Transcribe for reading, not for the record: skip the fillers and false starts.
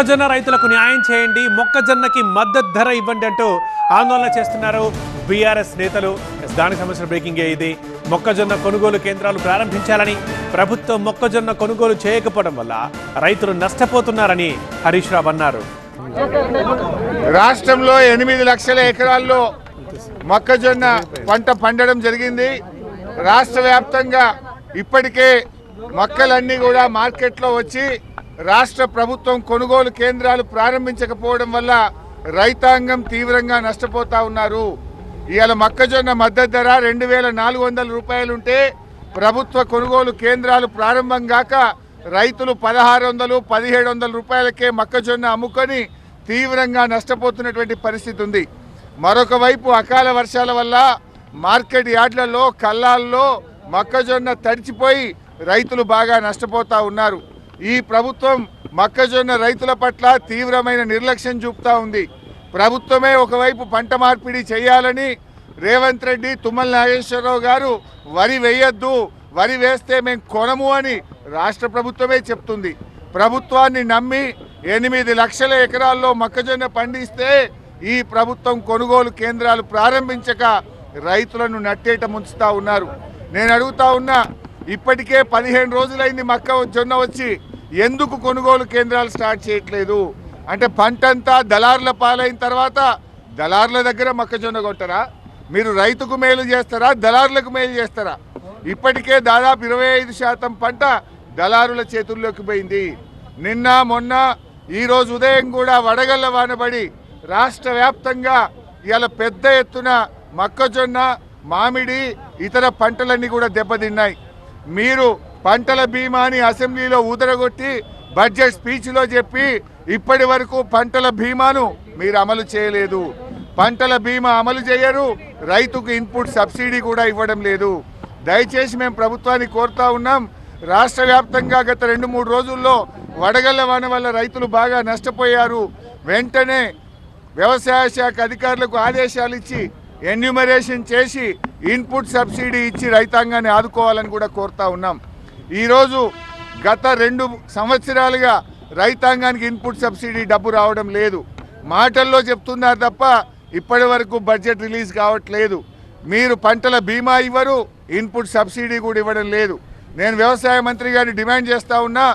మొక్కజొన్న రైతులకు న్యాయం చేయండి, మొక్కజొన్నకి మద్దతు ధర ఇవ్వండి అంటూ ఆందోళన చేస్తున్నారు బీఆర్ఎస్ నేతలు. దానికి సంబంధించిన బ్రేకింగ్ ఇది. మొక్కజొన్న కొనుగోలు కేంద్రాలు ప్రారంభించాలని, ప్రభుత్వం మొక్కజొన్న కొనుగోలు చేయకపోవడం వల్ల రైతులు నష్టపోతున్నారని హరీష్ రావు అన్నారు. రాష్ట్రంలో 8 లక్షల ఎకరాల్లో మొక్కజొన్న పంట పండడం జరిగింది. రాష్ట్ర వ్యాప్తంగా ఇప్పటికే మొక్కలన్నీ కూడా మార్కెట్లో వచ్చి రాష్ట్ర ప్రభుత్వం కొనుగోలు కేంద్రాలు ప్రారంభించకపోవడం వల్ల రైతాంగం తీవ్రంగా నష్టపోతా ఉన్నారు. ఇవాళ మొక్కజొన్న మద్దతు ధర 2400 రూపాయలు ఉంటే ప్రభుత్వ కొనుగోలు కేంద్రాలు ప్రారంభం కాక రైతులు 1600, 1700 రూపాయలకే మొక్కజొన్న అమ్ముకొని తీవ్రంగా నష్టపోతున్నటువంటి పరిస్థితి ఉంది. మరొక వైపు అకాల వర్షాల వల్ల మార్కెట్ యార్డ్లలో, కల్లాల్లో మొక్కజొన్న తడిచిపోయి రైతులు బాగా నష్టపోతా ఉన్నారు. ఈ ప్రభుత్వం మొక్కజొన్న రైతుల పట్ల తీవ్రమైన నిర్లక్ష్యం చూపుతా ఉంది. ప్రభుత్వమే ఒకవైపు పంట మార్పిడి చేయాలని రేవంత్ రెడ్డి, తుమ్మల నాగేశ్వరరావు గారు వరి వేయొద్దు, వరి వేస్తే మేము కొనము అని రాష్ట్ర ప్రభుత్వమే చెప్తుంది. ప్రభుత్వాన్ని నమ్మి 8 లక్షల ఎకరాల్లో మొక్కజొన్న పండిస్తే ఈ ప్రభుత్వం కొనుగోలు కేంద్రాలు ప్రారంభించక రైతులను నట్టేట ముంచుతా ఉన్నారు. నేను అడుగుతా ఉన్నా, ఇప్పటికే 15 రోజులైంది మొక్కజొన్న వచ్చి, ఎందుకు కొనుగోలు కేంద్రాలు స్టార్ట్ చేయట్లేదు? అంటే పంటంతా దళారుల పాలైన తర్వాత దళారుల దగ్గర మొక్కజొన్న కొంటారా? మీరు రైతుకు మేలు చేస్తారా, దళారులకు మేలు చేస్తారా? ఇప్పటికే దాదాపు 25% పంట దళారుల చేతుల్లోకి పోయింది. నిన్న మొన్న ఈరోజు ఉదయం కూడా వడగళ్ల వానబడి రాష్ట్ర వ్యాప్తంగా ఇవాళ పెద్ద ఎత్తున మొక్కజొన్న, మామిడి, ఇతర పంటలన్నీ కూడా దెబ్బతిన్నాయి. మీరు పంటల బీమాని అసెంబ్లీలో ఊదరగొట్టి బడ్జెట్ స్పీచ్లో చెప్పి ఇప్పటి వరకు పంటల బీమాను మీరు అమలు చేయలేదు. పంటల బీమా అమలు చేయరు, రైతుకు ఇన్పుట్ సబ్సిడీ కూడా ఇవ్వడం లేదు. దయచేసి మేము ప్రభుత్వాన్ని కోరుతా ఉన్నాం, రాష్ట్ర వ్యాప్తంగా గత 2-3 రోజుల్లో వడగళ్ల వాన వల్ల రైతులు బాగా నష్టపోయారు. వెంటనే వ్యవసాయ శాఖ అధికారులకు ఆదేశాలు ఇచ్చి ఎన్యూమరేషన్ చేసి ఇన్పుట్ సబ్సిడీ ఇచ్చి రైతాంగాన్ని ఆదుకోవాలని కూడా కోరుతా ఉన్నాం. ఈరోజు గత 2 సంవత్సరాలుగా రైతాంగానికి ఇన్పుట్ సబ్సిడీ డబ్బు రావడం లేదు. మాటల్లో చెప్తున్నారు తప్ప ఇప్పటి వరకు బడ్జెట్ రిలీజ్ కావట్లేదు. మీరు పంటల బీమా ఇవ్వరు, ఇన్పుట్ సబ్సిడీ కూడా ఇవ్వడం లేదు. నేను వ్యవసాయ మంత్రి గారిని డిమాండ్ చేస్తా ఉన్నా,